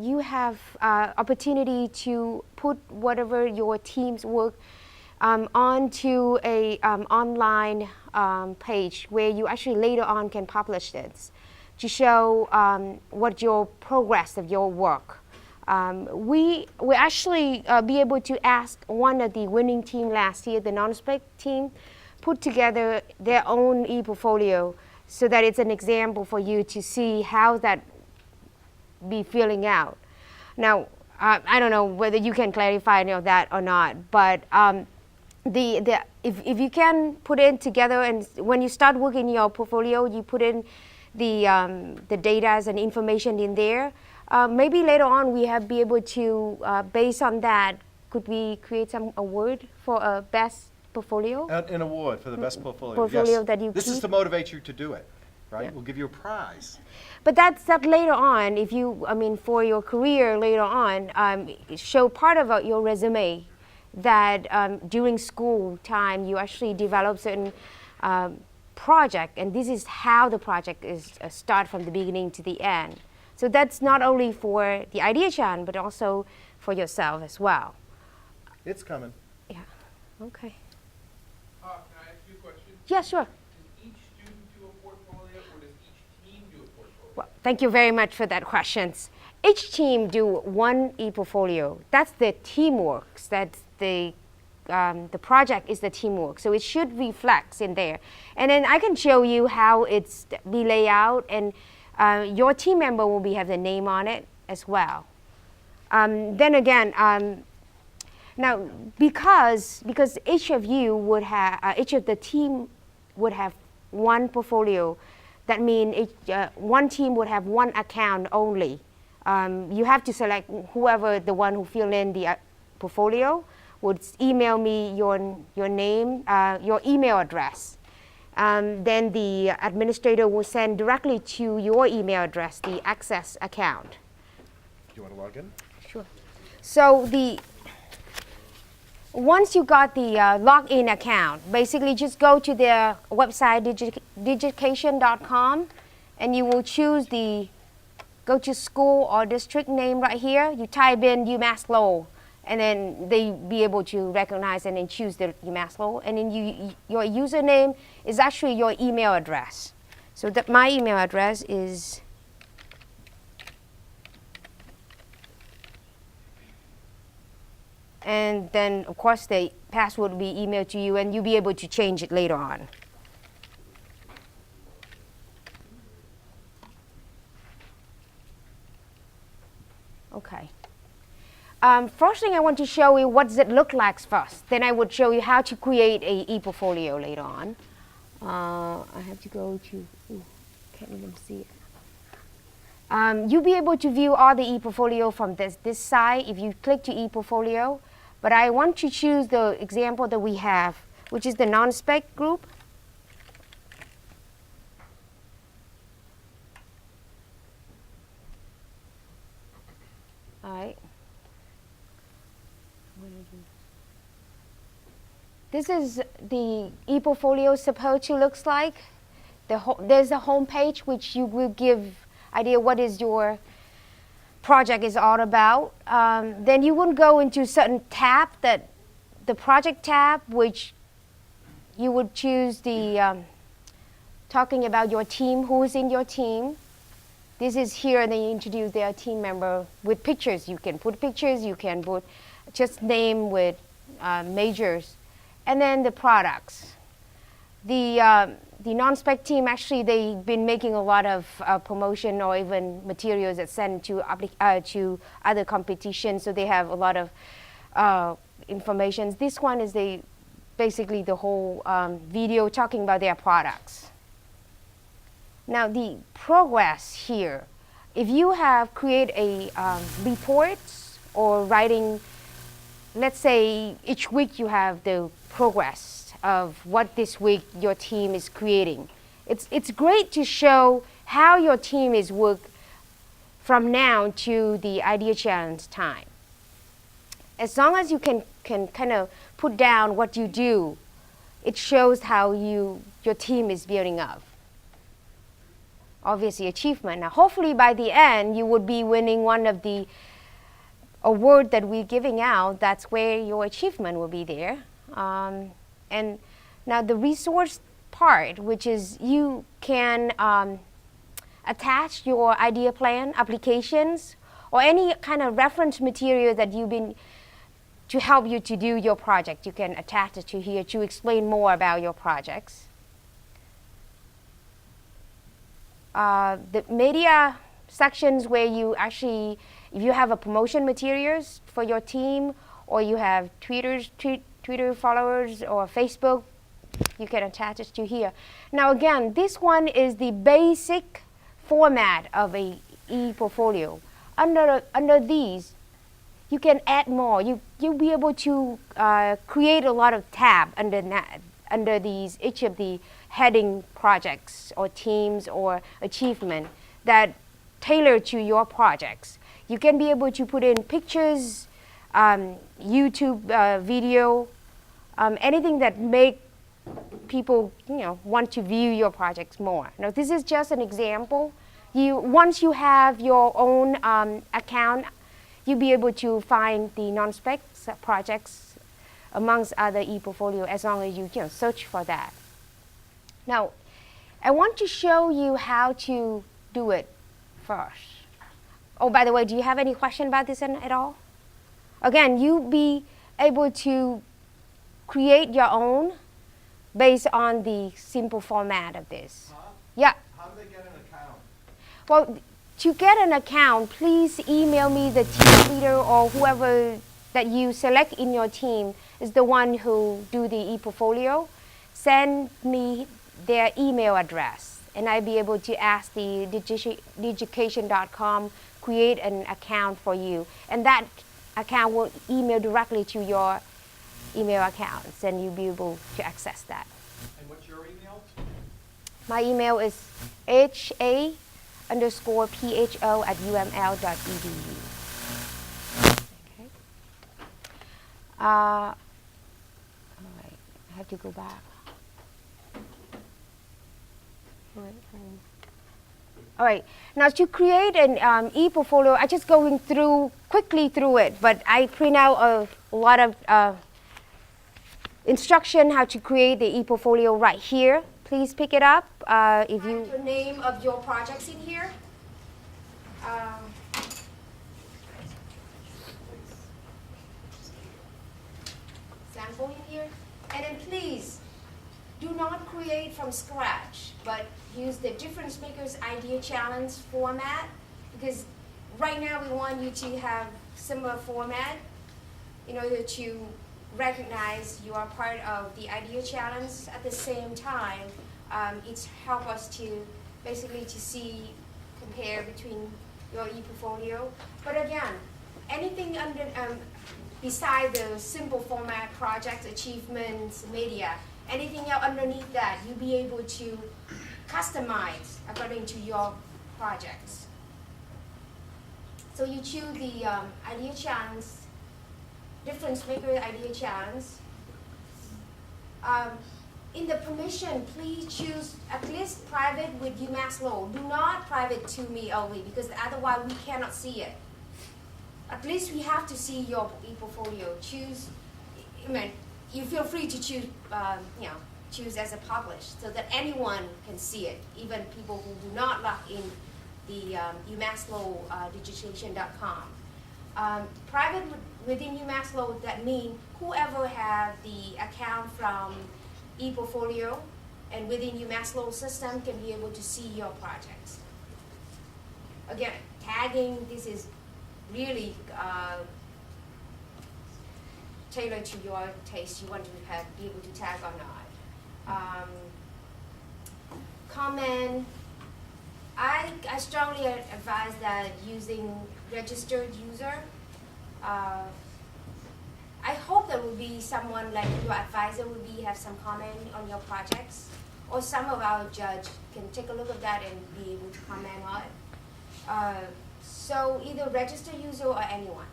you have opportunity to put whatever your team's work onto a online page where you actually later on can publish this to show what your progress of your work. We actually be able to ask one of the winning team last year, the non-spec team, put together their own e-portfolio so that it's an example for you to see how that be filling out. Now, I don't know whether you can clarify any of that or not, but if you can put it together, and when you start working your portfolio, you put in the data and information in there. Maybe later on we have be able to, based on that, could we create some award for a best portfolio? An award for the best portfolio. Portfolio yes. that you This keep? is to motivate you to do it, right? Yeah. We'll give you a prize. But that's that later on. If you, I mean, for your career later on, show part of your resume that during school time you actually develop certain project, and this is how the project is start from the beginning to the end. So that's not only for the Idea Challenge, but also for yourself as well. It's coming. Yeah. Okay. Can I ask you a question? Yeah, sure. Does each student do a portfolio, or does each team do a portfolio? Well, thank you very much for that questions. Each team do one e-portfolio. That's the teamwork. That's the project is the teamwork. So it should reflect in there. And then I can show you how it's be laid out, and your team member will have the name on it as well. Then again, now because each of you would have, each of the team would have one portfolio, that means one team would have one account only. You have to select whoever the one who fill in the portfolio would email me your name, your email address. Then the administrator will send directly to your email address the access account. Do you want to log in? Sure. So once you got the login account, basically just go to their website, digitation.com, and you will choose go to school or district name right here. You type in UMass Lowell, and then they be able to recognize and then choose the UMass Lowell. And then your username is actually your email address. So my email address is and then of course the password will be emailed to you, and you'll be able to change it later on. Okay. First thing I want to show you what does it look like first. Then I would show you how to create a e-portfolio later on. I have to go to, can't even see it. You'll be able to view all the e-portfolio from this side if you click to e-portfolio. But I want to choose the example that we have, which is the non-spec group. All right. This is the e-portfolio supposed to look like. There's a home page which you will give idea what is your project is all about. Then you will go into certain tab, that the project tab, which you would choose the talking about your team, who is in your team. This is here, and then you introduce their team member with pictures. You can put pictures, you can put just name with majors, and then the products. The non-spec team, actually, they've been making a lot of promotion or even materials that send to other competitions, so they have a lot of information. This one is basically the whole video talking about their products. Now the progress here, if you have created a reports or writing, let's say each week you have the progress of what this week your team is creating. It's great to show how your team is work from now to the Idea Challenge time. As long as you can kind of put down what you do, it shows how your team is building up. obviously achievement. Now, hopefully by the end, you would be winning one of the award that we're giving out. That's where your achievement will be there. And now the resource part, which is you can attach your idea plan, applications, or any kind of reference material that you've been to help you to do your project. You can attach it to here to explain more about your projects. The media sections where you actually, if you have a promotion materials for your team, or you have Twitter followers or Facebook, you can attach it to here. Now again, this one is the basic format of a e-portfolio. Under these, you can add more. You'll be able to create a lot of tabs under these, each of the heading projects or teams or achievement that tailor to your projects. You can be able to put in pictures, YouTube video, anything that make people want to view your projects more. Now this is just an example. Once you have your own account, you'll be able to find the non-spec projects amongst other e-portfolio as long as you search for that. Now, I want to show you how to do it first. Oh, by the way, do you have any question about this at all? Again, you'll be able to create your own based on the simple format of this. Huh? Yeah. How do they get an account? Well, to get an account, please email me the team leader or whoever that you select in your team is the one who do the e-portfolio. Send me their email address, and I'll be able to ask the digication.com create an account for you, and that account will email directly to your email accounts, and you'll be able to access that. And what's your email? My email is ha_pho@uml.edu. Okay. All right, I have to go back. All right, now to create an e-portfolio, I'm just going quickly through it, but I print out a lot of instruction how to create the e-portfolio right here. Please pick it up. If you the name of your projects in here. Sample in here, and then please do not create from scratch, but use the DifferenceMaker's idea challenge format, because right now we want you to have similar format in order to recognize you are part of the idea challenge. At the same time, it's help us to basically to see, compare between your e-portfolio. But again, anything under beside the simple format, projects, achievements, media, anything else underneath that, you'll be able to customize according to your projects. So you choose the idea challenge, DifferenceMaker idea challenge. In the permission, please choose at least private with UMass Law. Do not private to me only, because otherwise we cannot see it. At least we have to see your e-portfolio. Choose, you feel free to choose, choose as a published, so that anyone can see it, even people who do not log in the UMass Law digitation.com. Private within UMass Law, that means whoever have the account from e-portfolio and within UMass Law system can be able to see your projects. Again, tagging, this is really tailored to your taste. You want to be able to tag or not. Comment. I strongly advise that using registered user. I hope there will be someone like your advisor will have some comment on your projects, or some of our judge can take a look at that and be able to comment on it. So either registered user or anyone.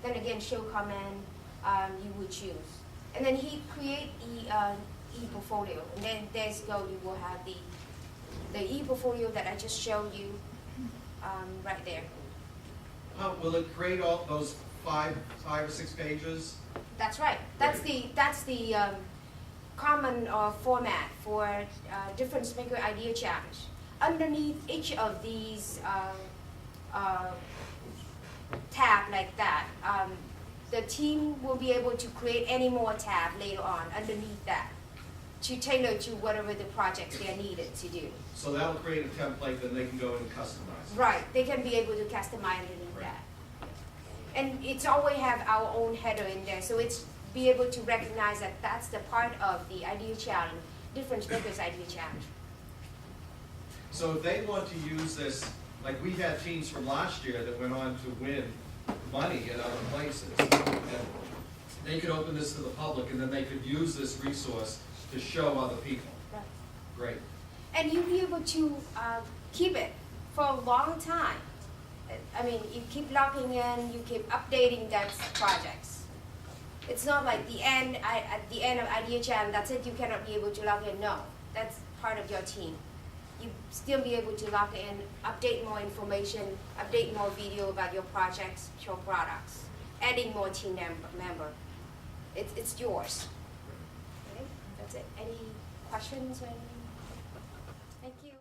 Then again, show comment, you would choose. And then he create e-portfolio. And then there's go, you will have the e-portfolio that I just showed you right there. Will it create all those five or six pages? That's right. That's the common format for DifferenceMaker Idea Challenge. Underneath each of these tab like that, the team will be able to create any more tab later on underneath that to tailor to whatever the projects they are needed to do. So that'll create a template that they can go and customize. Right. They can be able to customize underneath Right. that. And it's always have our own header in there, so it's be able to recognize that that's the part of the idea challenge, DifferenceMaker's idea challenge. So if they want to use this, like we had teams from last year that went on to win money in other places. And they could open this to the public and then they could use this resource to show other people. Right. Great. And you'll be able to keep it for a long time. I mean, you keep logging in, you keep updating that projects. It's not like at the end of Idea Challenge, that's it, you cannot be able to log in. No, that's part of your team. You still be able to log in, update more information, update more video about your projects, your products, adding more team member. It's yours. Okay? That's it. Any questions or anything? Thank you.